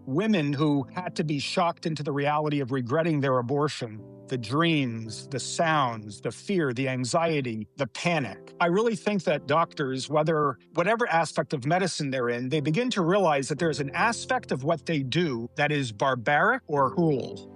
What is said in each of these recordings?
women who had to be shocked into the reality of regretting their abortion, the dreams, the sounds, the fear, the anxiety, the panic. I really think that doctors, whatever aspect of medicine they're in, they begin to realize that there's an aspect of what they do that is barbaric or cruel.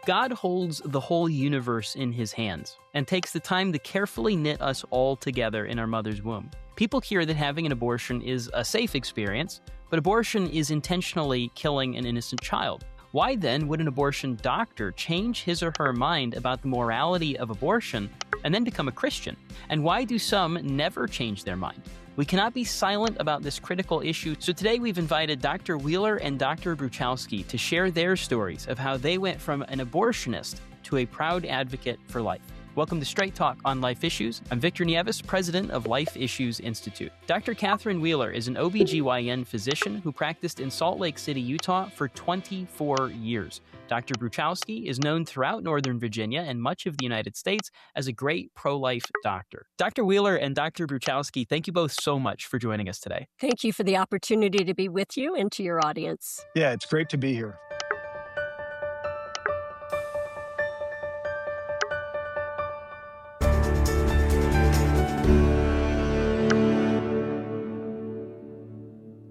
God holds the whole universe in his hands and takes the time to carefully knit us all together in our mother's womb. People hear that having an abortion is a safe experience, but abortion is intentionally killing an innocent child. Why then would an abortion doctor change his or her mind about the morality of abortion and then become a Christian? And why do some never change their mind? We cannot be silent about this critical issue, so today we've invited Dr. Wheeler and Dr. Bruchalski to share their stories of how they went from an abortionist to a proud advocate for life. Welcome to Straight Talk on Life Issues. I'm Victor Nieves, president of Life Issues Institute. Dr. Catherine Wheeler is an OBGYN physician who practiced in Salt Lake City, Utah for 24 years. Dr. Bruchalski is known throughout Northern Virginia and much of the United States as a great pro-life doctor. Dr. Wheeler and Dr. Bruchalski, thank you both so much for joining us today. Thank you for the opportunity to be with you and to your audience. Yeah, it's great to be here.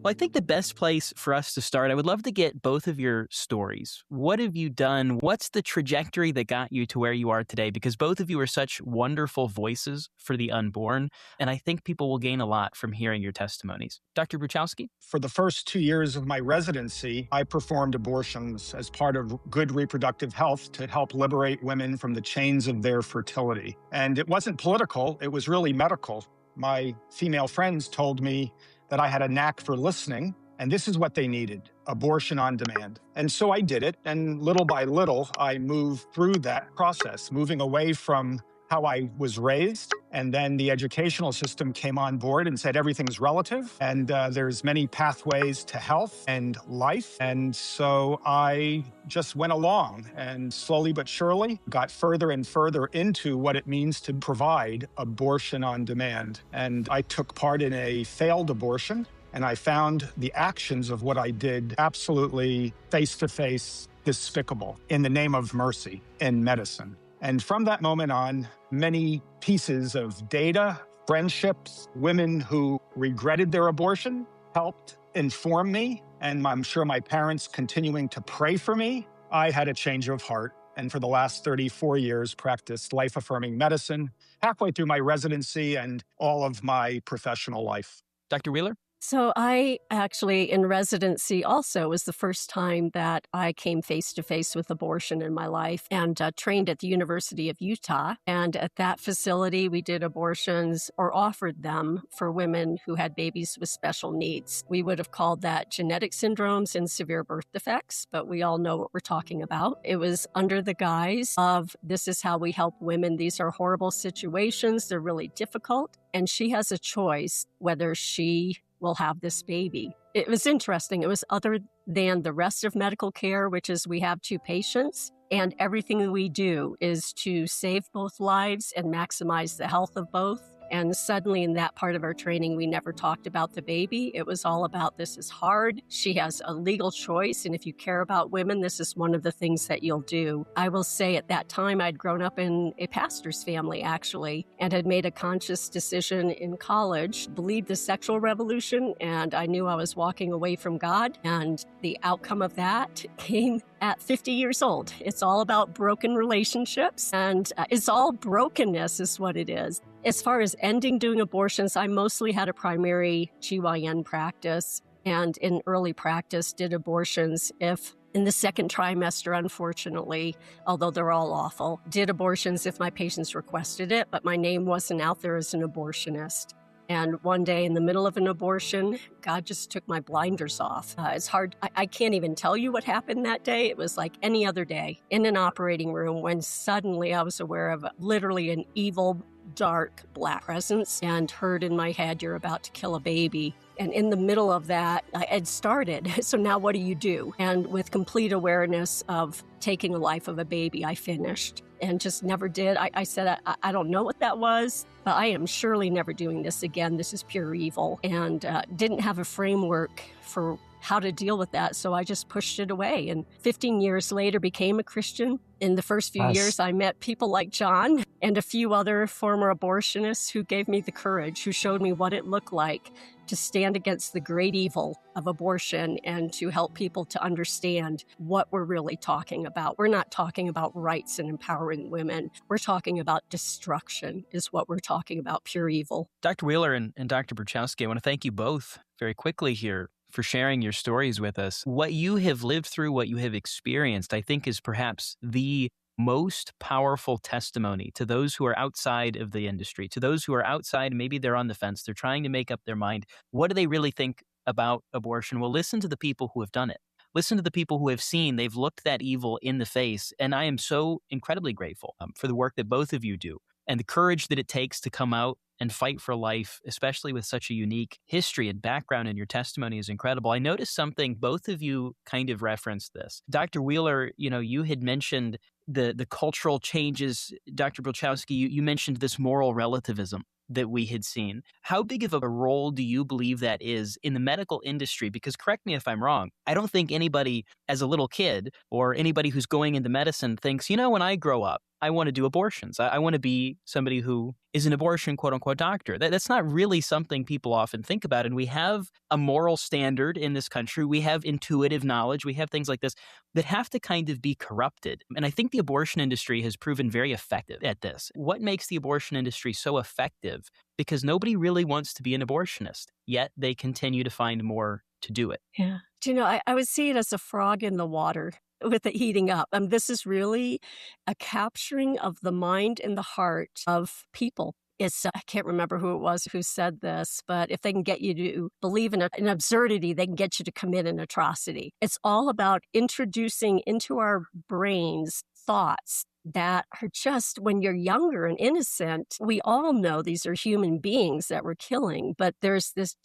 Well, I think the best place for us to start, I would love to get both of your stories. What have you done? What's the trajectory that got you to where you are today? Because both of you are such wonderful voices for the unborn, and I think people will gain a lot from hearing your testimonies. Dr. Bruchalski? For the first 2 years of my residency, I performed abortions as part of good reproductive health to help liberate women from the chains of their fertility. And it wasn't political, it was really medical. My female friends told me that I had a knack for listening, and this is what they needed: abortion on demand. And so I did it, and little by little, I moved through that process, moving away from how I was raised, and then the educational system came on board and said everything's relative, and there's many pathways to health and life. And so I just went along and slowly but surely got further and further into what it means to provide abortion on demand. And I took part in a failed abortion, and I found the actions of what I did absolutely face-to-face despicable in the name of mercy in medicine. And from that moment on, many pieces of data, friendships, women who regretted their abortion helped inform me, and I'm sure my parents continuing to pray for me. I had a change of heart, and for the last 34 years practiced life-affirming medicine, halfway through my residency and all of my professional life. Dr. Wheeler? So I actually, in residency also, was the first time that I came face-to-face with abortion in my life, and trained at the University of Utah. And at that facility, we did abortions or offered them for women who had babies with special needs. We would have called that genetic syndromes and severe birth defects, but we all know what we're talking about. It was under the guise of, this is how we help women. These are horrible situations. They're really difficult. And she has a choice whether she will have this baby. It was interesting. It was other than the rest of medical care, which is we have two patients, and everything we do is to save both lives and maximize the health of both. And suddenly in that part of our training, we never talked about the baby. It was all about, this is hard. She has a legal choice. And if you care about women, this is one of the things that you'll do. I will say at that time, I'd grown up in a pastor's family, actually, and had made a conscious decision in college, believed the sexual revolution, and I knew I was walking away from God. And the outcome of that came at 50 years old. It's all about broken relationships, and it's all brokenness is what it is. As far as ending doing abortions, I mostly had a primary GYN practice, and in early practice did abortions if in the second trimester, unfortunately, although they're all awful, did abortions if my patients requested it, but my name wasn't out there as an abortionist. And one day in the middle of an abortion, God just took my blinders off. It's hard. I can't even tell you what happened that day. It was like any other day in an operating room when suddenly I was aware of literally an evil, dark, black presence and heard in my head, you're about to kill a baby. And in the middle of that, I had started. So now what do you do? And with complete awareness of taking the life of a baby, I finished and just never did. I said, I don't know what that was, but I am surely never doing this again. This is pure evil. And didn't have a framework for how to deal with that. So I just pushed it away. And 15 years later, became a Christian. In the first few years, I met people like John and a few other former abortionists who gave me the courage, who showed me what it looked like to stand against the great evil of abortion and to help people to understand what we're really talking about. We're not talking about rights and empowering women. We're talking about destruction is what we're talking about, pure evil. Dr. Wheeler and Dr. Bruchowski, I want to thank you both very quickly here for sharing your stories with us. What you have lived through, what you have experienced, I think is perhaps the most powerful testimony to those who are outside of the industry, to those who are outside, maybe they're on the fence, they're trying to make up their mind. What do they really think about abortion? Well, listen to the people who have done it. Listen to the people who have seen, they've looked that evil in the face. And I am so incredibly grateful for the work that both of you do and the courage that it takes to come out and fight for life, especially with such a unique history and background, and your testimony is incredible. I noticed something, both of you kind of referenced this. Dr. Wheeler, you had mentioned the cultural changes. Dr. Bruchowski, you mentioned this moral relativism that we had seen. How big of a role do you believe that is in the medical industry? Because correct me if I'm wrong, I don't think anybody as a little kid or anybody who's going into medicine thinks, when I grow up, I want to do abortions. I want to be somebody who is an abortion, quote unquote, doctor. That's not really something people often think about. And we have a moral standard in this country. We have intuitive knowledge. We have things like this that have to kind of be corrupted. And I think the abortion industry has proven very effective at this. What makes the abortion industry so effective? Because nobody really wants to be an abortionist, yet they continue to find more to do it. Yeah. Do you know, I would see it as a frog in the water with it heating up. This is really a capturing of the mind and the heart of people. I can't remember who it was who said this, but if they can get you to believe in an absurdity, they can get you to commit an atrocity. It's all about introducing into our brains thoughts that are just, when you're younger and innocent, we all know these are human beings that we're killing, but there's this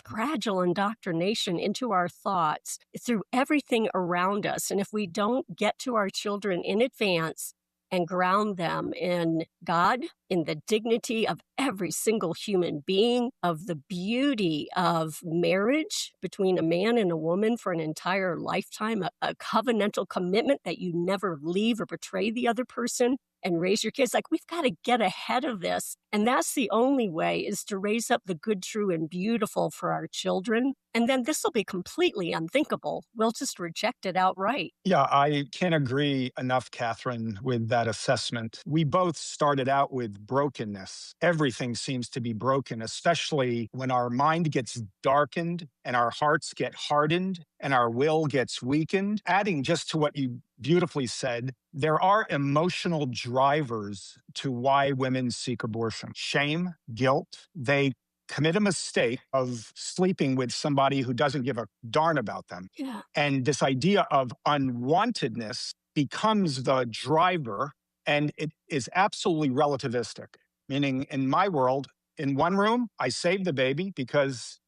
gradual indoctrination into our thoughts through everything around us. And if we don't get to our children in advance and ground them in God, in the dignity of every single human being, of the beauty of marriage between a man and a woman for an entire lifetime, a covenantal commitment that you never leave or betray the other person and raise your kids. We've got to get ahead of this. And that's the only way, is to raise up the good, true, and beautiful for our children. And then this will be completely unthinkable. We'll just reject it outright. Yeah, I can't agree enough, Catherine, with that assessment. We both started out with brokenness. Everything seems to be broken, especially when our mind gets darkened and our hearts get hardened and our will gets weakened. Adding just to what you beautifully said, there are emotional drivers to why women seek abortion. Shame, guilt. They commit a mistake of sleeping with somebody who doesn't give a darn about them. Yeah. And this idea of unwantedness becomes the driver, and it is absolutely relativistic. Meaning, in my world, in one room, I saved the baby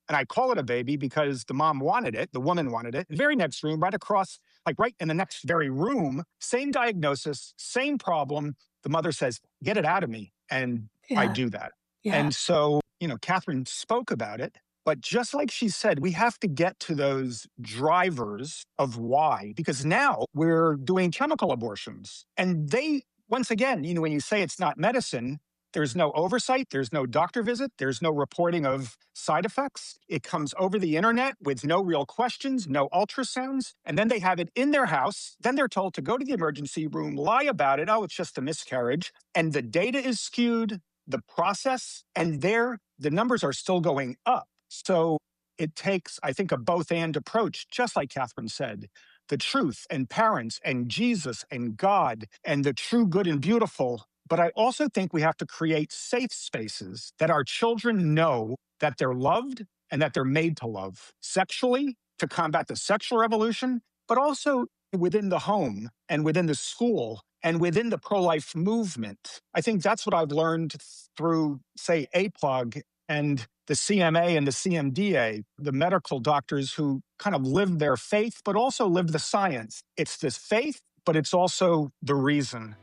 and I call it a baby because the mom wanted it, the woman wanted it. The very next room, right across, right in the next very room, same diagnosis, same problem. The mother says, get it out of me. And I do that. Yeah. And so, Catherine spoke about it, but just like she said, we have to get to those drivers of why, because now we're doing chemical abortions. And they, once again, when you say it's not medicine, there's no oversight, there's no doctor visit, there's no reporting of side effects. It comes over the internet with no real questions, no ultrasounds, and then they have it in their house. Then they're told to go to the emergency room, lie about it. Oh, it's just a miscarriage. And the data is skewed, the process, and the numbers are still going up. So it takes, I think, a both-and approach, just like Catherine said. The truth and parents and Jesus and God and the true good and beautiful. But I also think we have to create safe spaces that our children know that they're loved and that they're made to love sexually, to combat the sexual revolution, but also within the home and within the school and within the pro-life movement. I think that's what I've learned through, say, APLUG and the CMA and the CMDA, the medical doctors who kind of live their faith, but also live the science. It's this faith, but it's also the reason.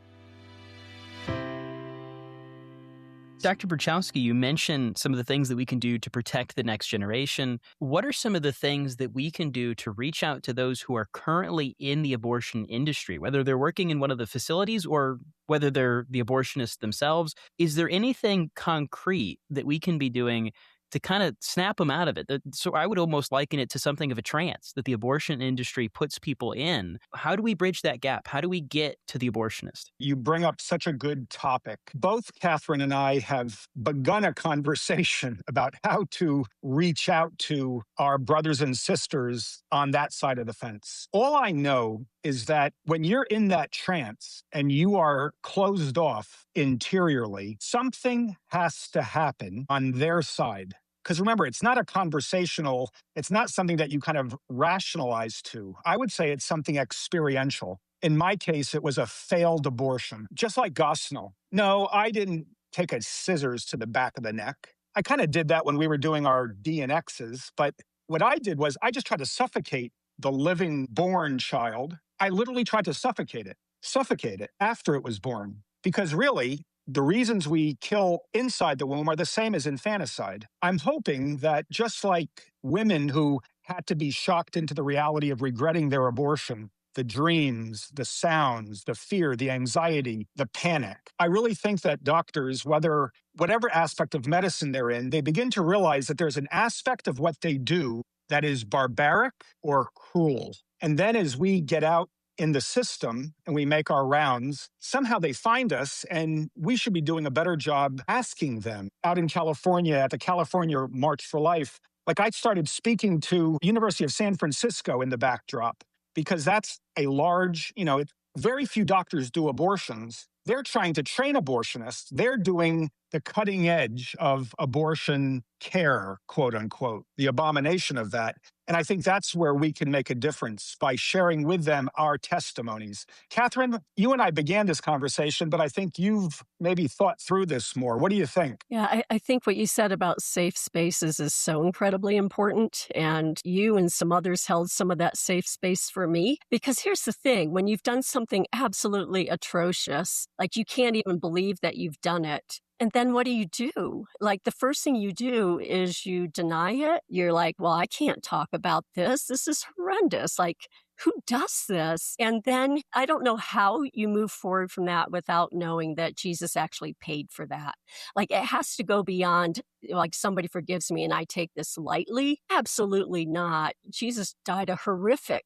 Dr. Bruchowski, you mentioned some of the things that we can do to protect the next generation. What are some of the things that we can do to reach out to those who are currently in the abortion industry, whether they're working in one of the facilities or whether they're the abortionists themselves? Is there anything concrete that we can be doing to kind of snap them out of it? So I would almost liken it to something of a trance that the abortion industry puts people in. How do we bridge that gap? How do we get to the abortionist? You bring up such a good topic. Both Catherine and I have begun a conversation about how to reach out to our brothers and sisters on that side of the fence. All I know is that when you're in that trance and you are closed off interiorly, something has to happen on their side. Because remember, it's not a conversational, it's not something that you kind of rationalize to. I would say it's something experiential. In my case, it was a failed abortion, just like Gosnell. No, I didn't take a scissors to the back of the neck. I kind of did that when we were doing our D and X's, but what I did was I just tried to suffocate the living born child. I literally tried to suffocate it after it was born. Because really, the reasons we kill inside the womb are the same as infanticide. I'm hoping that just like women who had to be shocked into the reality of regretting their abortion, the dreams, the sounds, the fear, the anxiety, the panic. I really think that doctors, whatever aspect of medicine they're in, they begin to realize that there's an aspect of what they do that is barbaric or cruel. And then as we get out in the system and we make our rounds, somehow they find us, and we should be doing a better job asking them. Out in California, at the California March for Life, like I started speaking to University of San Francisco in the backdrop, because that's a large, very few doctors do abortions. They're trying to train abortionists. They're doing the cutting edge of abortion care, quote unquote, the abomination of that. And I think that's where we can make a difference by sharing with them our testimonies. Catherine, you and I began this conversation, but I think you've maybe thought through this more. What do you think? Yeah, I think what you said about safe spaces is so incredibly important. And you and some others held some of that safe space for me. Because here's the thing, when you've done something absolutely atrocious, like you can't even believe that you've done it. And then what do? Like the first thing you do is you deny it. You're like, well, I can't talk about this. This is horrendous. Like, who does this? And then I don't know how you move forward from that without knowing that Jesus actually paid for that. Like it has to go beyond like somebody forgives me and I take this lightly. Absolutely not. Jesus died a horrific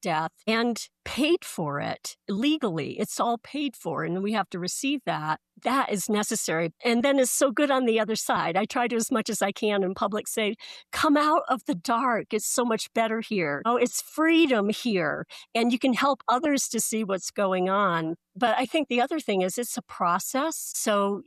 death and paid for it legally. It's all paid for and we have to receive that. That is necessary. And then it's so good on the other side. I try to, as much as I can in public, say, come out of the dark. It's so much better here. Oh, it's freedom here. And you can help others to see what's going on. But I think the other thing is it's a process. So,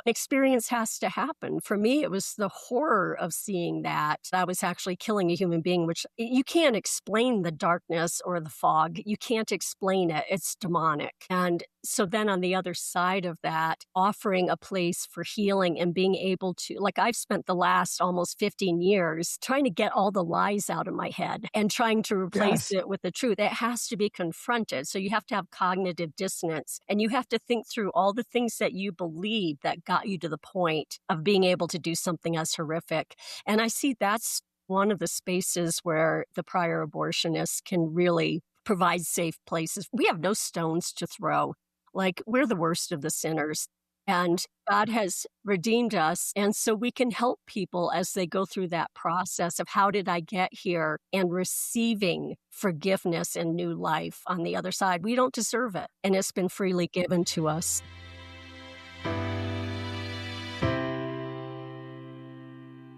experience has to happen. For me, it was the horror of seeing that I was actually killing a human being, which you can't explain the darkness or the fog. You can't explain it. It's demonic. And so then on the other side of that, offering a place for healing and being able to, like I've spent the last almost 15 years trying to get all the lies out of my head and trying to replace it with the truth. It has to be confronted. So you have to have cognitive dissonance and you have to think through all the things that you believe that got you to the point of being able to do something as horrific. And I see that's one of the spaces where the prior abortionists can really provide safe places. We have no stones to throw. Like we're the worst of the sinners and God has redeemed us. And so we can help people as they go through that process of how did I get here and receiving forgiveness and new life on the other side. We don't deserve it. And it's been freely given to us.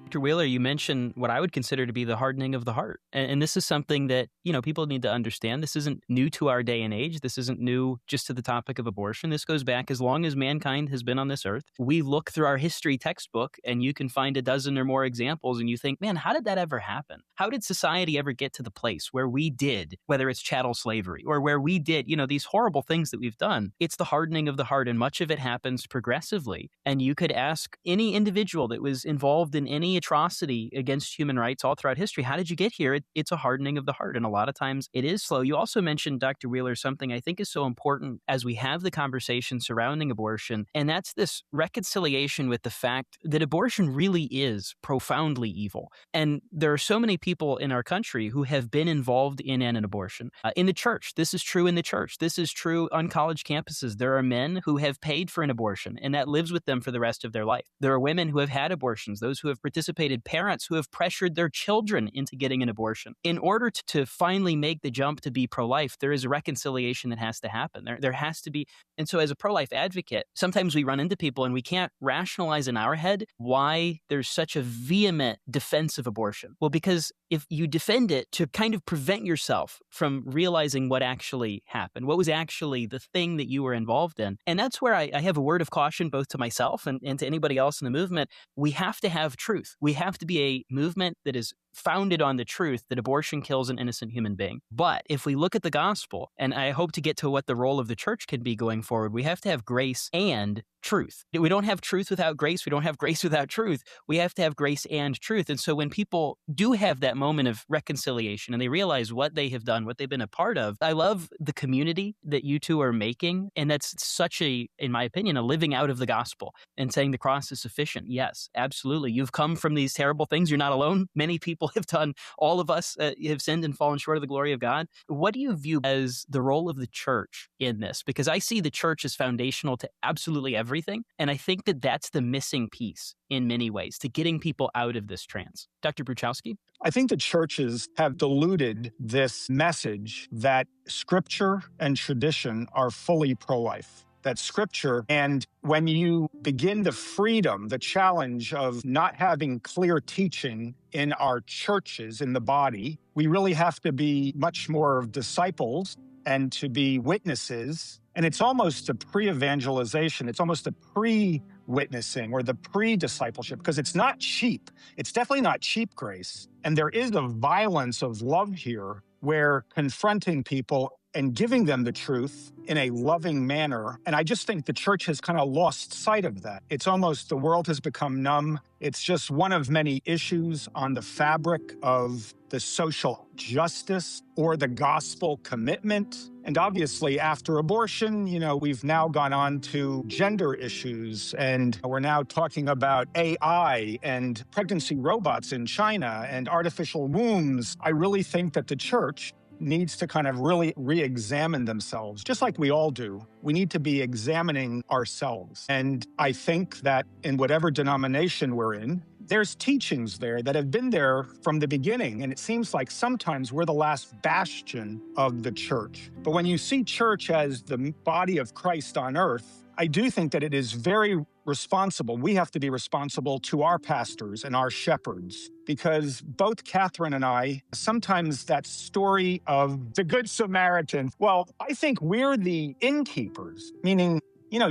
Dr. Wheeler, you mentioned what I would consider to be the hardening of the heart. And this is something that, people need to understand. This isn't new to our day and age. This isn't new just to the topic of abortion. This goes back as long as mankind has been on this earth. We look through our history textbook and you can find a dozen or more examples and you think, man, how did that ever happen? How did society ever get to the place where we did, whether it's chattel slavery or where we did, these horrible things that we've done? It's the hardening of the heart, and much of it happens progressively. And you could ask any individual that was involved in any atrocity against human rights all throughout history, how did you get here? It's a hardening of the heart. And a lot of times it is slow. You also mentioned, Dr. Wheeler, something I think is so important as we have the conversation surrounding abortion, and that's this reconciliation with the fact that abortion really is profoundly evil. And there are so many people in our country who have been involved in an abortion. In the church, this is true in the church. This is true on college campuses. There are men who have paid for an abortion, and that lives with them for the rest of their life. There are women who have had abortions, those who have participated, parents who have pressured their children into getting an abortion. In order to finally make the jump to be pro-life, there is a reconciliation that has to happen. There has to be. And so as a pro-life advocate, sometimes we run into people and we can't rationalize in our head why there's such a vehement defense of abortion. Well, because if you defend it to kind of prevent yourself from realizing what actually happened, what was actually the thing that you were involved in. And that's where I have a word of caution both to myself and to anybody else in the movement. We have to have truth. We have to be a movement that is founded on the truth that abortion kills an innocent human being. But if we look at the gospel, and I hope to get to what the role of the church can be going forward, we have to have grace and truth. We don't have truth without grace. We don't have grace without truth. We have to have grace and truth. And so when people do have that moment of reconciliation and they realize what they have done, what they've been a part of, I love the community that you two are making. And that's such in my opinion, a living out of the gospel and saying the cross is sufficient. Yes, absolutely. You've come from these terrible things. You're not alone. Many people have done. All of us have sinned and fallen short of the glory of God. What do you view as the role of the church in this? Because I see the church as foundational to absolutely everything. And I think that that's the missing piece in many ways to getting people out of this trance. Dr. Bruchowski? I think the churches have diluted this message that scripture and tradition are fully pro-life. That scripture, and when you begin the freedom, the challenge of not having clear teaching in our churches, in the body, we really have to be much more of disciples and to be witnesses. And it's almost a pre-evangelization. It's almost a pre-witnessing or the pre-discipleship, because it's not cheap. It's definitely not cheap grace. And there is a violence of love here where confronting people and giving them the truth in a loving manner. And I just think the church has kind of lost sight of that. It's almost the world has become numb. It's just one of many issues on the fabric of the social justice or the gospel commitment. And obviously, after abortion, we've now gone on to gender issues, and we're now talking about AI and pregnancy robots in China and artificial wombs. I really think that the church needs to kind of really re-examine themselves, just like we all do. We need to be examining ourselves. And I think that in whatever denomination we're in, there's teachings there that have been there from the beginning. And it seems like sometimes we're the last bastion of the church. But when you see church as the body of Christ on earth, I do think that it is very responsible. We have to be responsible to our pastors and our shepherds, because both Catherine and I, sometimes that story of the Good Samaritan, well, I think we're the innkeepers, meaning,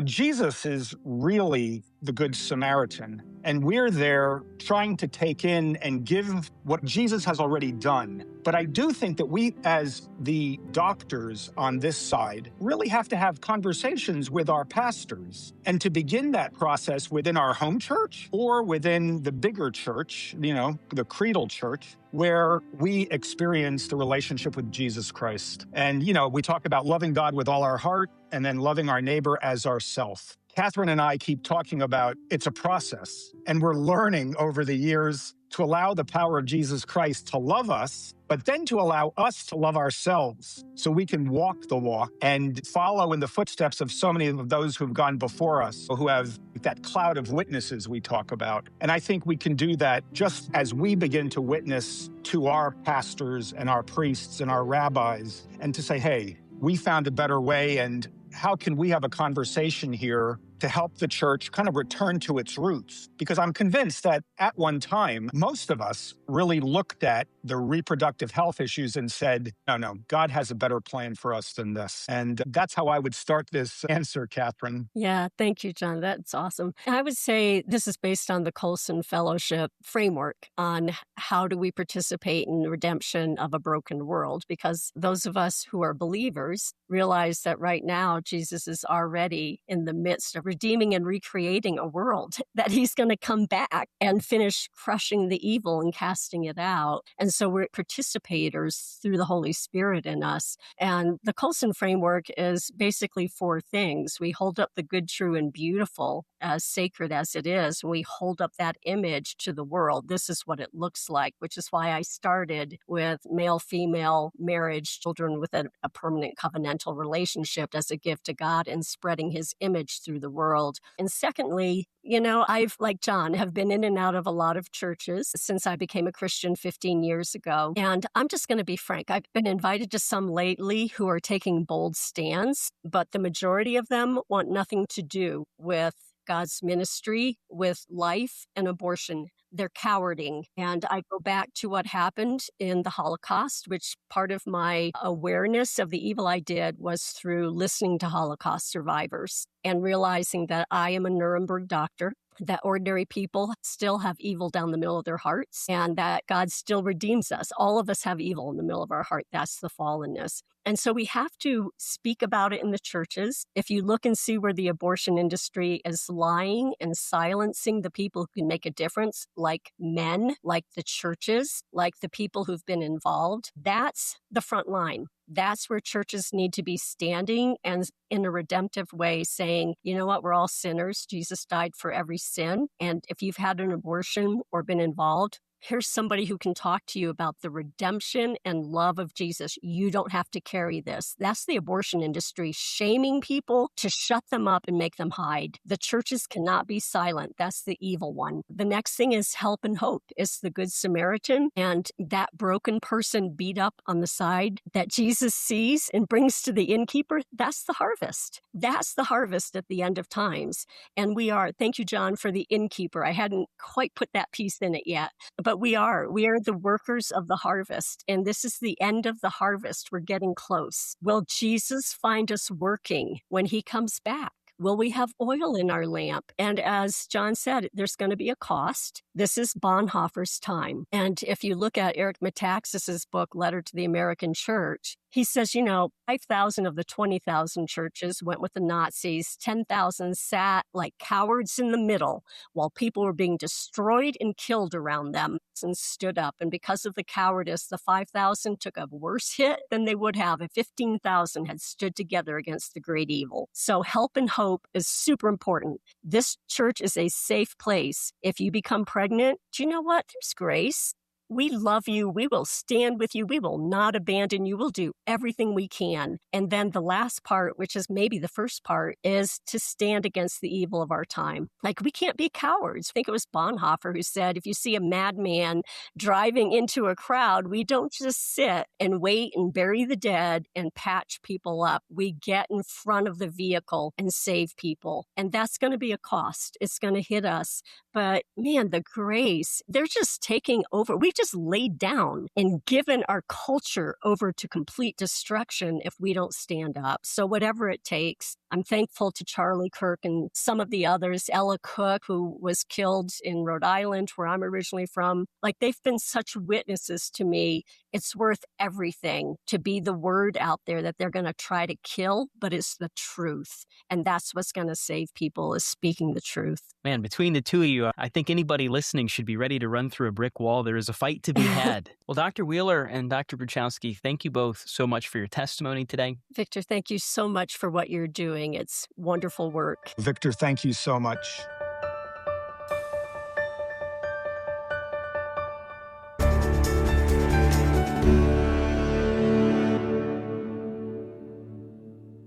Jesus is really the Good Samaritan. And we're there trying to take in and give what Jesus has already done. But I do think that we, as the doctors on this side, really have to have conversations with our pastors. And to begin that process within our home church or within the bigger church, the creedal church, where we experience the relationship with Jesus Christ. And, we talk about loving God with all our heart and then loving our neighbor as ourself. Catherine and I keep talking about it's a process, and we're learning over the years to allow the power of Jesus Christ to love us, but then to allow us to love ourselves so we can walk the walk and follow in the footsteps of so many of those who've gone before us, who have that cloud of witnesses we talk about. And I think we can do that just as we begin to witness to our pastors and our priests and our rabbis, and to say, hey, we found a better way, and how can we have a conversation here to help the church kind of return to its roots. Because I'm convinced that at one time, most of us really looked at the reproductive health issues and said, no, God has a better plan for us than this. And that's how I would start this answer, Catherine. Yeah, thank you, John. That's awesome. I would say this is based on the Colson Fellowship framework on how do we participate in the redemption of a broken world, because those of us who are believers realize that right now Jesus is already in the midst of redeeming and recreating a world, that he's going to come back and finish crushing the evil and casting it out. And so we're participators through the Holy Spirit in us. And the Colson framework is basically four things. We hold up the good, true, and beautiful, as sacred as it is. We hold up that image to the world. This is what it looks like, which is why I started with male-female marriage, children with a permanent covenantal relationship as a gift to God, and spreading his image through the world. And secondly, I've, like John, have been in and out of a lot of churches since I became a Christian 15 years ago. And I'm just going to be frank. I've been invited to some lately who are taking bold stands, but the majority of them want nothing to do with God's ministry, with life and abortion. They're cowarding. And I go back to what happened in the Holocaust, which part of my awareness of the evil I did was through listening to Holocaust survivors and realizing that I am a Nuremberg doctor, that ordinary people still have evil down the middle of their hearts, and that God still redeems us. All of us have evil in the middle of our heart. That's the fallenness. And so we have to speak about it in the churches. If you look and see where the abortion industry is lying and silencing the people who can make a difference, like men, like the churches, like the people who've been involved, that's the front line. That's where churches need to be standing and in a redemptive way saying, you know what, we're all sinners. Jesus died for every sin. And if you've had an abortion or been involved, here's somebody who can talk to you about the redemption and love of Jesus. You don't have to carry this. That's the abortion industry shaming people to shut them up and make them hide. The churches cannot be silent. That's the evil one. The next thing is help and hope. It's the Good Samaritan, and that broken person beat up on the side that Jesus sees and brings to the innkeeper. That's the harvest. That's the harvest at the end of times. And thank you, John, for the innkeeper. I hadn't quite put that piece in it yet, but we are the workers of the harvest. And this is the end of the harvest. We're getting close. Will Jesus find us working when he comes back? Will we have oil in our lamp? And as John said, there's going to be a cost. This is Bonhoeffer's time. And if you look at Eric Metaxas's book, Letter to the American Church, he says, 5,000 of the 20,000 churches went with the Nazis. 10,000 sat like cowards in the middle while people were being destroyed and killed around them and stood up. And because of the cowardice, the 5,000 took a worse hit than they would have if 15,000 had stood together against the great evil. So help and hope is super important. This church is a safe place. If you become pregnant, do you know what? There's grace. We love you. We will stand with you. We will not abandon you. We'll do everything we can. And then the last part, which is maybe the first part, is to stand against the evil of our time. Like, we can't be cowards. I think it was Bonhoeffer who said, if you see a madman driving into a crowd, we don't just sit and wait and bury the dead and patch people up. We get in front of the vehicle and save people. And that's going to be a cost. It's going to hit us. But man, the grace, they're just taking over. We just laid down and given our culture over to complete destruction if we don't stand up. So whatever it takes, I'm thankful to Charlie Kirk and some of the others, Ella Cook, who was killed in Rhode Island, where I'm originally from. Like, they've been such witnesses to me. It's worth everything to be the word out there that they're going to try to kill, but it's the truth. And that's what's going to save people, is speaking the truth. Man, between the two of you, I think anybody listening should be ready to run through a brick wall. There is a fight to be had. Well, Dr. Wheeler and Dr. Bruchowski, thank you both so much for your testimony today. Victor, thank you so much for what you're doing. It's wonderful work. Victor, thank you so much.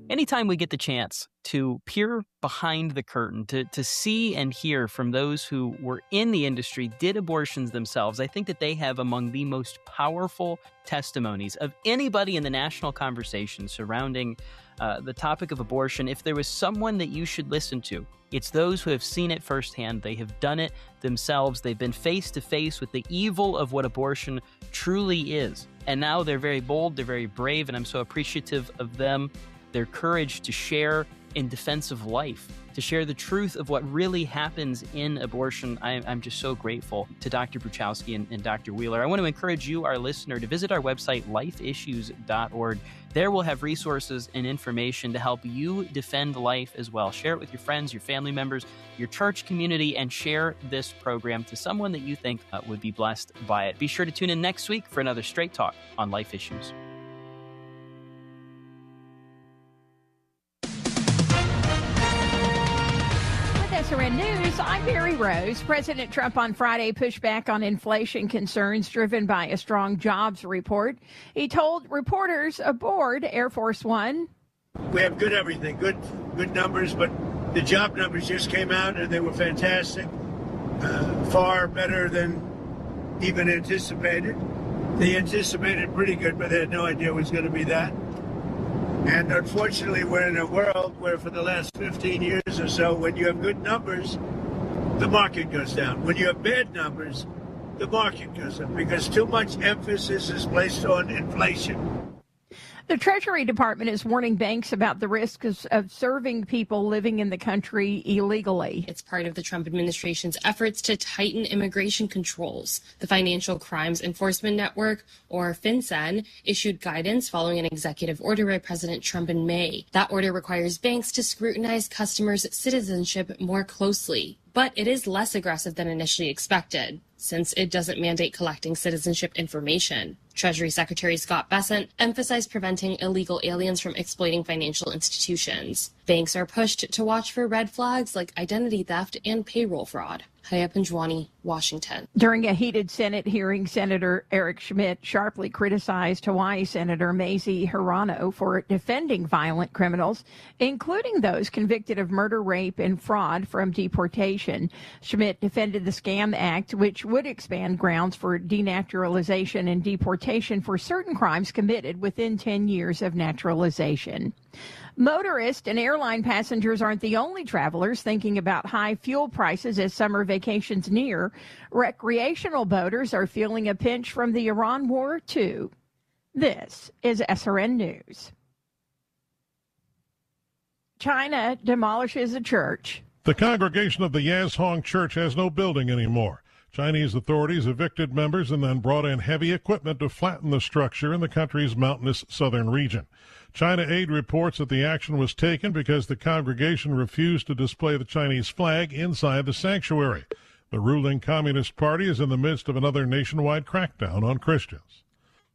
Anytime we get the chance to peer behind the curtain, to see and hear from those who were in the industry, did abortions themselves, I think that they have among the most powerful testimonies of anybody in the national conversation surrounding the topic of abortion. If there was someone that you should listen to, it's those who have seen it firsthand. They have done it themselves. They've been face to face with the evil of what abortion truly is. And now they're very bold, they're very brave, and I'm so appreciative of them. Their courage to share in defense of life, to share the truth of what really happens in abortion. I'm just so grateful to Dr. Bruchowski and Dr. Wheeler. I want to encourage you, our listener, to visit our website, lifeissues.org. There we'll have resources and information to help you defend life as well. Share it with your friends, your family members, your church community, and share this program to someone that you think would be blessed by it. Be sure to tune in next week for another Straight Talk on Life Issues. SRN News, I'm Mary Rose. President Trump on Friday pushed back on inflation concerns driven by a strong jobs report. He told reporters aboard Air Force One, "We have good everything, good numbers, but the job numbers just came out and they were fantastic, far better than even anticipated. They anticipated pretty good, but they had no idea it was going to be that. And unfortunately, we're in a world where for the last 15 years or so, when you have good numbers, the market goes down. When you have bad numbers, the market goes up because too much emphasis is placed on inflation." The Treasury Department is warning banks about the risks of serving people living in the country illegally. It's part of the Trump administration's efforts to tighten immigration controls. The Financial Crimes Enforcement Network, or FinCEN, issued guidance following an executive order by President Trump in May. That order requires banks to scrutinize customers' citizenship more closely. But it is less aggressive than initially expected, since it doesn't mandate collecting citizenship information. Treasury Secretary Scott Bessent emphasized preventing illegal aliens from exploiting financial institutions. Banks are pushed to watch for red flags like identity theft and payroll fraud. Haya Panjwani, Washington. During a heated Senate hearing, Senator Eric Schmidt sharply criticized Hawaii Senator Mazie Hirono for defending violent criminals, including those convicted of murder, rape, and fraud from deportation. Schmidt defended the SCAM Act, which would expand grounds for denaturalization and deportation for certain crimes committed within 10 years of naturalization. Motorists and airline passengers aren't the only travelers thinking about high fuel prices as summer vacations near. Recreational boaters are feeling a pinch from the Iran war, too. This is SRN News. China demolishes a church. The congregation of the Yazhong Church has no building anymore. Chinese authorities evicted members and then brought in heavy equipment to flatten the structure in the country's mountainous southern region. China Aid reports that the action was taken because the congregation refused to display the Chinese flag inside the sanctuary. The ruling Communist Party is in the midst of another nationwide crackdown on Christians.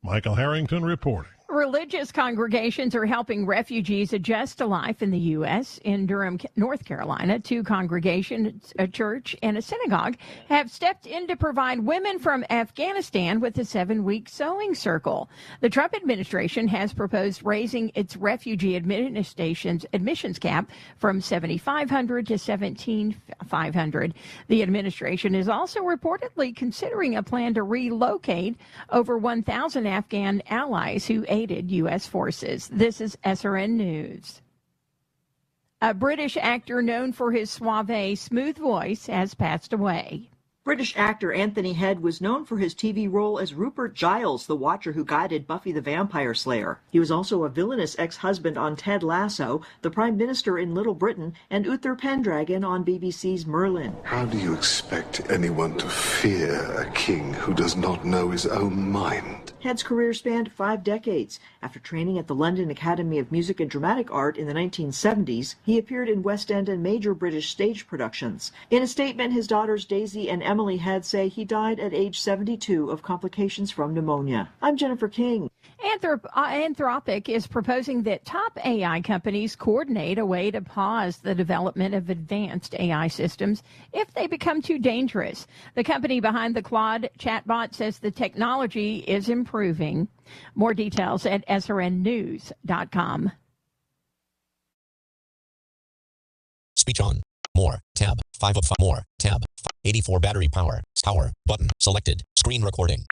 Michael Harrington reporting. Religious congregations are helping refugees adjust to life in the U.S. In Durham, North Carolina, 2 congregations, a church and a synagogue, have stepped in to provide women from Afghanistan with a 7-week sewing circle. The Trump administration has proposed raising its refugee admissions cap from $7,500 to $17,500. The administration is also reportedly considering a plan to relocate over 1,000 Afghan allies who aided U.S. forces. This is SRN News. A British actor known for his suave, smooth voice has passed away. British actor Anthony Head was known for his TV role as Rupert Giles, the Watcher who guided Buffy the Vampire Slayer. He was also a villainous ex-husband on Ted Lasso, the Prime Minister in Little Britain, and Uther Pendragon on BBC's Merlin. How do you expect anyone to fear a king who does not know his own mind? Head's career spanned 5 decades. After training at the London Academy of Music and Dramatic Art in the 1970s, he appeared in West End and major British stage productions. In a statement, his daughters Daisy and Emily Head say he died at age 72 of complications from pneumonia. I'm Jennifer King. Anthropic is proposing that top AI companies coordinate a way to pause the development of advanced AI systems if they become too dangerous. The company behind the Claude chatbot says the technology is improving. More details at srnnews.com. Speech on. More. Tab. 5 of 5. More. Tab. 84 battery power. Power. Button. Selected. Screen recording.